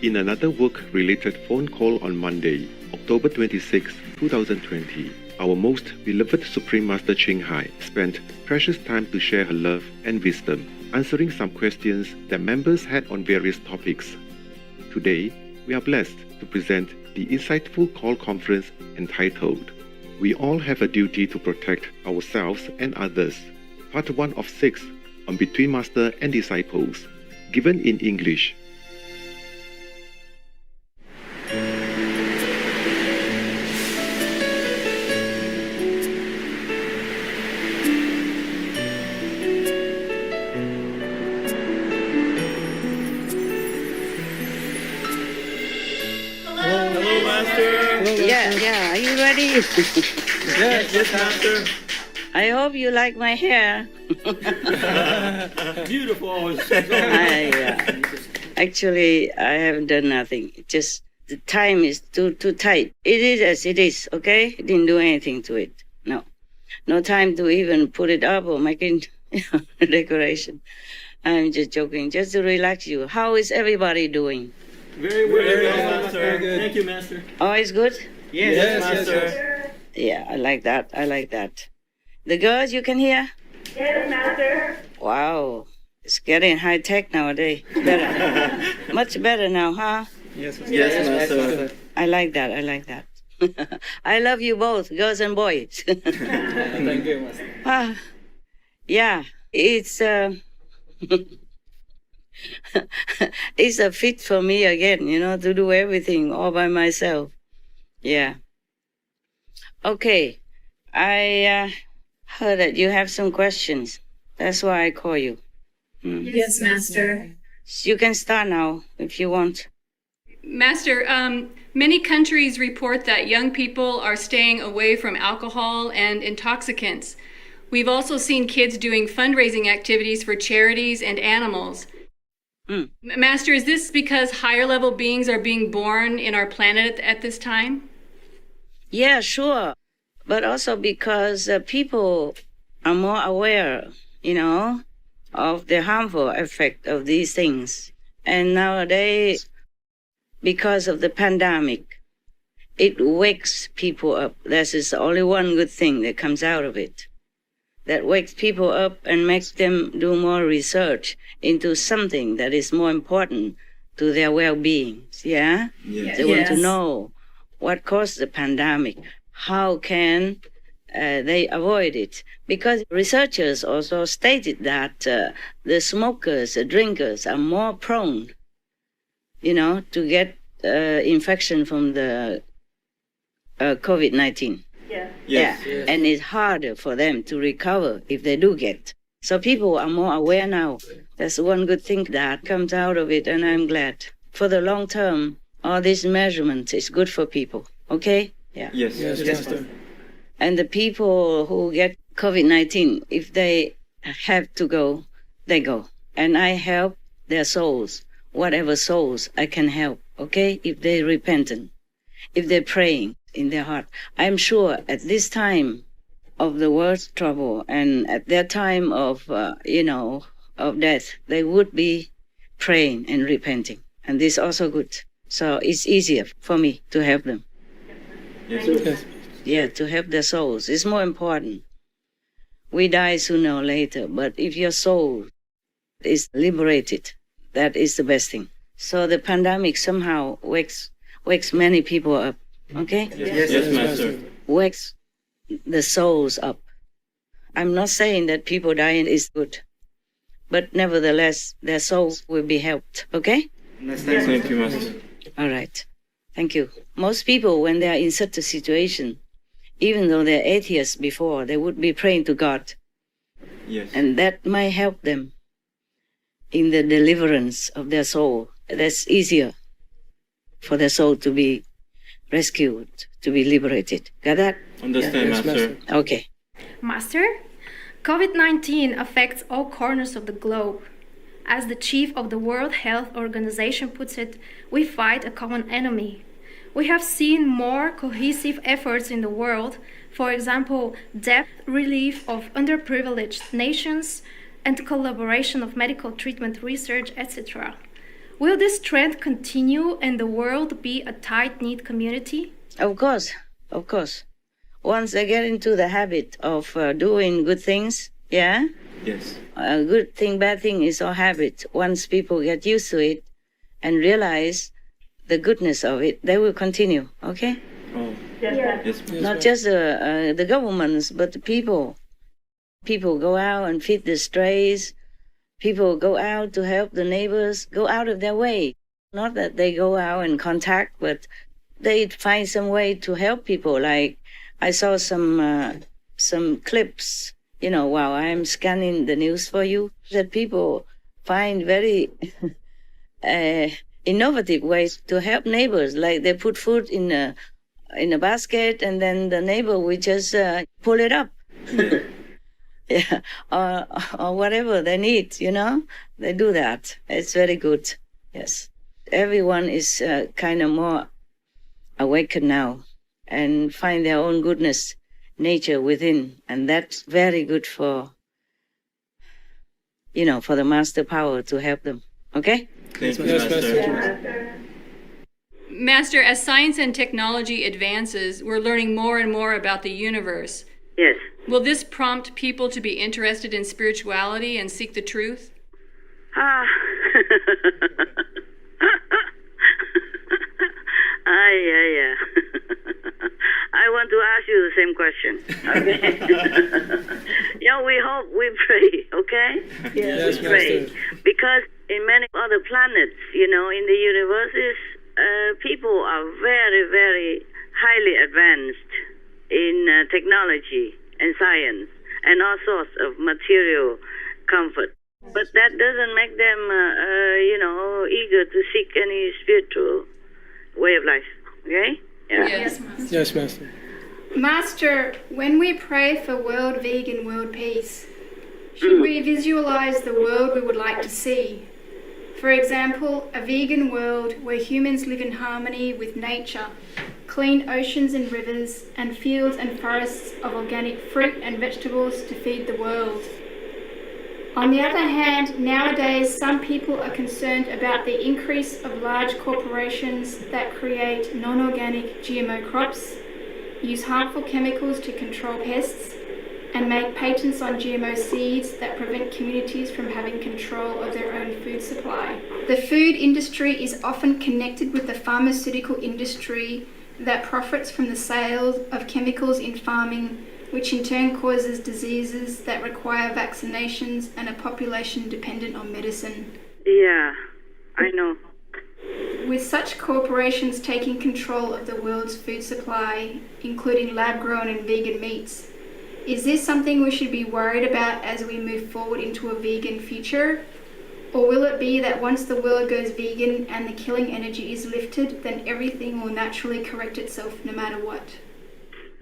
In another work-related phone call on Monday, October 26, 2020, our most beloved Supreme Master Thanh Hải spent precious time to share her love and wisdom, answering some questions that members had on various topics. Today, we are blessed to present the insightful call conference entitled, We All Have a Duty to Protect Ourselves and Others, Part 1 of 6 on Between Master and Disciples, given in English. Yeah, are you ready? Yes, Master. I hope you like my hair. Beautiful. Actually, I haven't done nothing. Just the time is too tight. It is as it is, okay? Didn't do anything to it. No time to even put it up or make it decoration. I'm just joking, just to relax you. How is everybody doing? Very well, Master. Very good. Thank you, Master. Oh, it's good? Yes, Master. Yeah, I like that. The girls, you can hear? Yes, Master. Wow, it's getting high tech nowadays. Better. Much better now, huh? Yes, Master. I like that. I love you both, girls and boys. Thank you, Master. Yeah, it's it's a fit for me again, to do everything all by myself. Yeah. Okay, I heard that you have some questions. That's why I call you. Yes, Master. You can start now if you want. Master, many countries report that young people are staying away from alcohol and intoxicants. We've also seen kids doing fundraising activities for charities and animals. Master, is this because higher level beings are being born in our planet at this time? Yeah, sure. But also because people are more aware, of the harmful effect of these things. And nowadays, because of the pandemic, it wakes people up. That is only one good thing that comes out of it. That wakes people up and makes them do more research into something that is more important to their well-being. Yeah? Yes. They want to know what caused the pandemic. How can they avoid it? Because researchers also stated that the smokers, the drinkers are more prone, to get infection from the COVID-19. Yes. And it's harder for them to recover if they do get. So people are more aware now. That's one good thing that comes out of it, and I'm glad. For the long term, all these measurements is good for people, okay? Yeah. Yes, Master. And the people who get COVID-19, if they have to go, they go. And I help their souls, whatever souls I can help, okay? If they're repentant, if they're praying in their heart. I'm sure at this time of the world's trouble and at their time of, of death, they would be praying and repenting. And this is also good. So it's easier for me to help them. Yes. Yeah, to help their souls. It's more important. We die sooner or later, but if your soul is liberated, that is the best thing. So the pandemic somehow wakes many people up. Okay? Yes, Master. Wakes the souls up. I'm not saying that people dying is good, but nevertheless, their souls will be helped. Okay? Thank you, Master. All right. Thank you. Most people, when they are in such a situation, even though they're atheists before, they would be praying to God. Yes. And that might help them in the deliverance of their soul. That's easier for their soul to be rescued, to be liberated. Got that? Understand, Master. Okay. Master, COVID-19 affects all corners of the globe. As the chief of the World Health Organization puts it, we fight a common enemy. We have seen more cohesive efforts in the world, for example, debt relief of underprivileged nations and collaboration of medical treatment research, etc. Will this trend continue and the world be a tight-knit community? Of course, of course. Once they get into the habit of doing good things, yeah? Yes. Good thing, bad thing is all habit. Once people get used to it and realize the goodness of it, they will continue, okay? Oh. Yes. Not just the governments, but the people. People go out and feed the strays. People go out to help the neighbors, go out of their way. Not that they go out and contact, but they find some way to help people. Like I saw some clips, while I'm scanning the news for you, that people find very innovative ways to help neighbors. Like they put food in a basket, and then the neighbor will just pull it up. Yeah, or whatever they need, they do that. It's very good. Yes, everyone is kind of more awakened now and find their own goodness, nature within, and that's very good for the master power to help them. Okay. Thank you, Master. Master, as science and technology advances, we're learning more and more about the universe. Yes. Will this prompt people to be interested in spirituality and seek the truth? Yeah. I want to ask you the same question. Okay. We hope, we pray. Okay. Yes, we pray because in many other planets, in the universes, people are very, very highly advanced in technology and science and all sorts of material comfort. But that doesn't make them, eager to seek any spiritual way of life. Okay? Yeah. Yes, Master. Yes, Master. Master, when we pray for world vegan, world peace, should we visualize the world we would like to see? For example, a vegan world where humans live in harmony with nature, clean oceans and rivers, and fields and forests of organic fruit and vegetables to feed the world. On the other hand, nowadays some people are concerned about the increase of large corporations that create non-organic GMO crops, use harmful chemicals to control pests, and make patents on GMO seeds that prevent communities from having control of their own food supply. The food industry is often connected with the pharmaceutical industry that profits from the sales of chemicals in farming, which in turn causes diseases that require vaccinations and a population dependent on medicine. Yeah, I know. With such corporations taking control of the world's food supply, including lab-grown and vegan meats, is this something we should be worried about as we move forward into a vegan future? Or will it be that once the world goes vegan and the killing energy is lifted, then everything will naturally correct itself no matter what?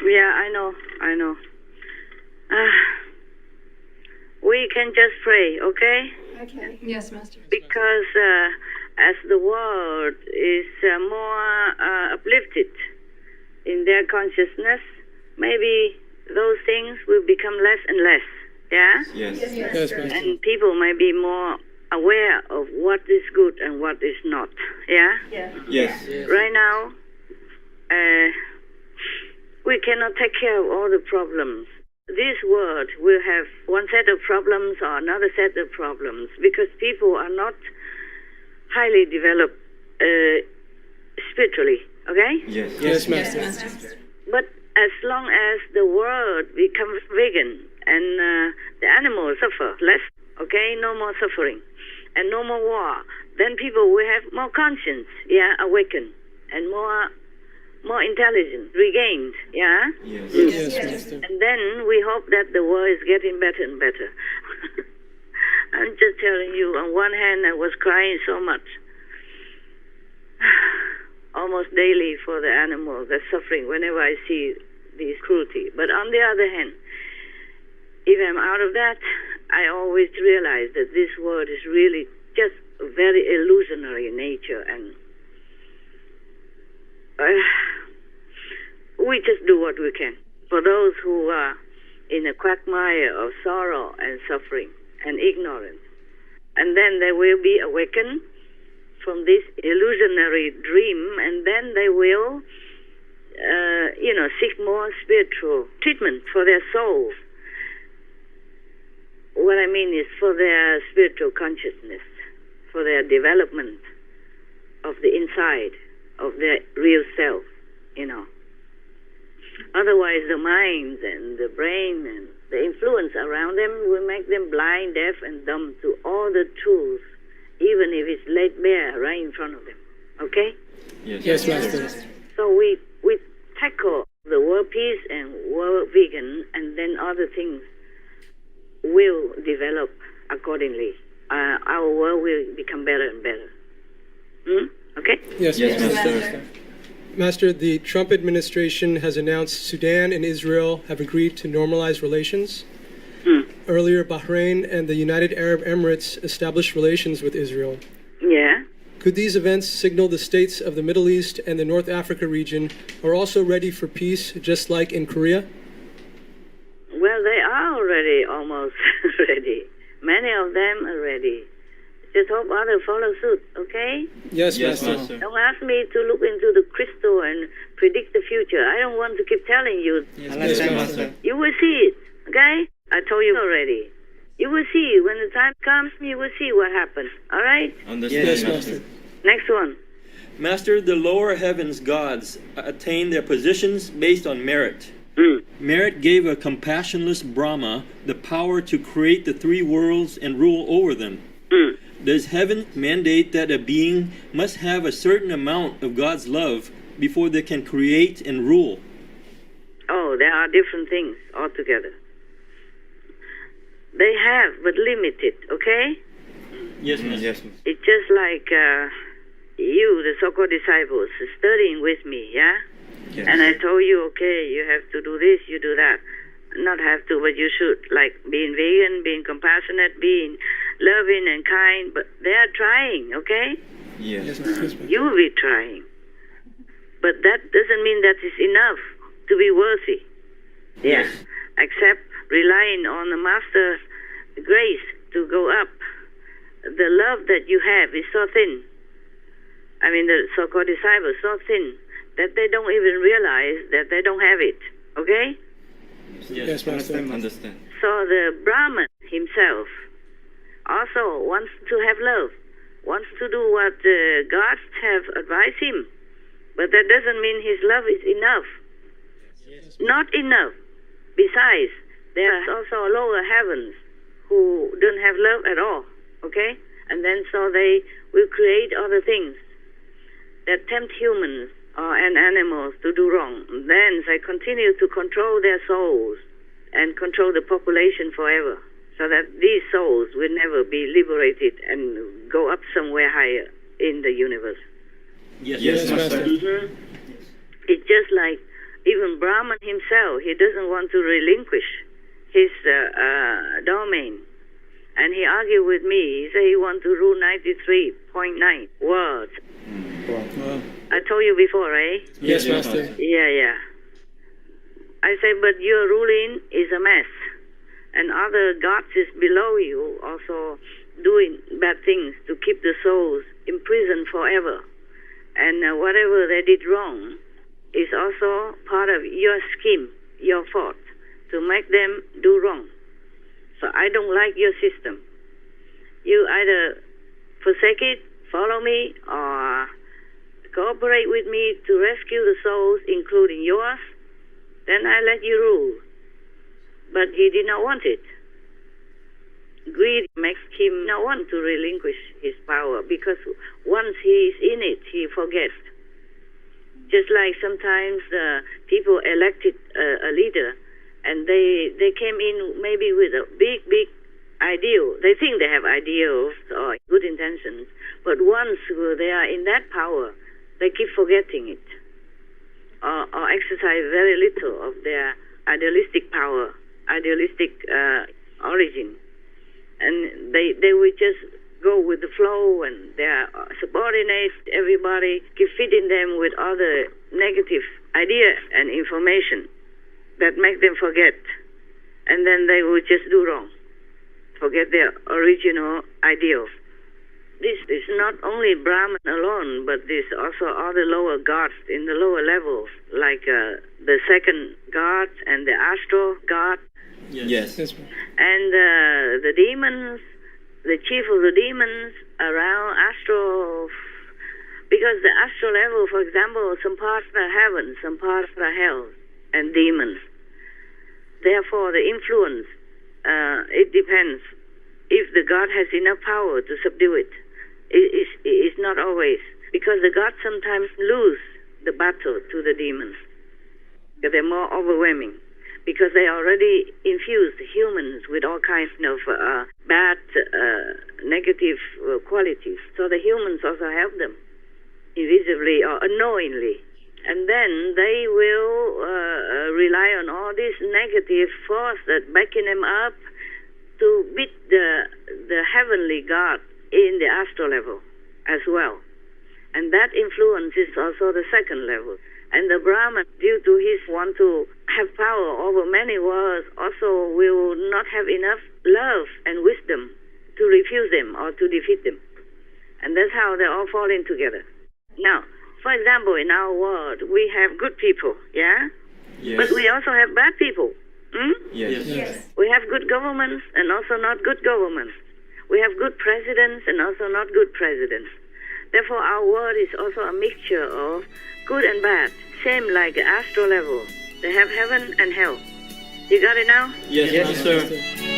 Yeah, I know. We can just pray, okay? Okay. Yes, Master. Because as the world is more uplifted in their consciousness, maybe those things will become less and less, yeah? Yes. Yes. And people might be more aware of what is good and what is not, yeah? Yes. Right now, we cannot take care of all the problems. This world will have one set of problems or another set of problems because people are not highly developed spiritually, okay? Yes, Master. But as long as the world becomes vegan and the animals suffer less, okay, no more suffering and no more war, then people will have more conscience, yeah, awakened and more intelligence regained, yeah? Yes, Master. And then we hope that the world is getting better and better. I'm just telling you, on one hand, I was crying so much, almost daily for the animals that's suffering whenever I see this cruelty. But on the other hand, if I'm out of that, I always realize that this world is really just a very illusionary nature, and we just do what we can for those who are in a quagmire of sorrow and suffering and ignorance. And then they will be awakened from this illusionary dream, and then they will, seek more spiritual treatment for their souls. What I mean is for their spiritual consciousness, for their development of the inside, of their real self, Otherwise, the minds and the brain and the influence around them will make them blind, deaf, and dumb to all the truths, even if it's laid bare right in front of them. Okay? Yes, Master. So we tackle the world peace and world vegan, and then other things will develop accordingly. Our world will become better and better. Okay? Yes, Master. Master, the Trump administration has announced Sudan and Israel have agreed to normalize relations. Earlier, Bahrain and the United Arab Emirates established relations with Israel. Yeah. Could these events signal the states of the Middle East and the North Africa region are also ready for peace, just like in Korea? Well, they are already almost ready. Many of them are ready. Just hope others follow suit, okay? Yes, Master. Don't ask me to look into the crystal and predict the future. I don't want to keep telling you. Yes, Master. You will see it, okay? I told you already. You will see. When the time comes, you will see what happens, all right? Yes, Master. Next one. Master, the lower heavens gods attain their positions based on merit. Merit gave a compassionless Brahma the power to create the three worlds and rule over them. Does heaven mandate that a being must have a certain amount of God's love before they can create and rule? Oh, there are different things altogether. They have, but limited, okay? Yes, Master. It's just like you, the so-called disciples, studying with me, yeah? Yes. And I told you, okay, you have to do this, you do that. Not have to, but you should. Like being vegan, being compassionate, being loving and kind. But they are trying, okay? Yes. You will be trying. But that doesn't mean that is enough to be worthy. Yes. Except relying on the Master's grace to go up. The love that you have is so thin. I mean, the so-called disciples, so thin, that they don't even realize that they don't have it. Okay? Yes, Master. Understand. So the Brahman himself also wants to have love, wants to do what the gods have advised him. But that doesn't mean his love is enough. Not enough. Besides, there are also lower heavens who don't have love at all. Okay? And then so they will create other things that tempt humans and animals to do wrong. Then they continue to control their souls and control the population forever, so that these souls will never be liberated and go up somewhere higher in the universe. Yes, Master. It's just like even Brahman himself, he doesn't want to relinquish his domain. And he argued with me. He said he wants to rule 93.9 worlds. I told you before, right? Yes, Master. Yeah. I say, but your ruling is a mess. And other gods is below you also doing bad things to keep the souls imprisoned forever. And whatever they did wrong is also part of your scheme, your fault, to make them do wrong. So I don't like your system. You either forsake it, follow me, or cooperate with me to rescue the souls, including yours, then I let you rule. But he did not want it. Greed makes him not want to relinquish his power, because once he is in it, he forgets. Just like sometimes people elected a leader, and they came in maybe with a big ideal. They think they have ideals or good intentions, but once they are in that power, they keep forgetting it, or exercise very little of their idealistic power, idealistic origin. And they will just go with the flow, and their subordinates, everybody, keep feeding them with other negative ideas and information that make them forget. And then they will just do wrong, forget their original ideals. This is not only Brahman alone, but there's also other lower gods in the lower levels, like the second god and the astral god. Yes. And the demons, the chief of the demons around astral, because the astral level, for example, some parts are heaven, some parts are hell, and demons. Therefore, the influence, it depends if the god has enough power to subdue it. It's not always, because the gods sometimes lose the battle to the demons. They're more overwhelming, because they already infused humans with all kinds of bad, negative qualities. So the humans also help them, invisibly or unknowingly. And then they will rely on all this negative force that backing them up to beat the heavenly God in the astral level as well. And that influence is also the second level. And the Brahman, due to his want to have power over many worlds, also will not have enough love and wisdom to refuse them or to defeat them. And that's how they all fall in together. Now, for example, in our world, we have good people, yeah? Yes. But we also have bad people. Yes. We have good governments and also not good governments. We have good presidents and also not good presidents. Therefore, our world is also a mixture of good and bad, same like the astral level. They have heaven and hell. You got it now? Yes, Master.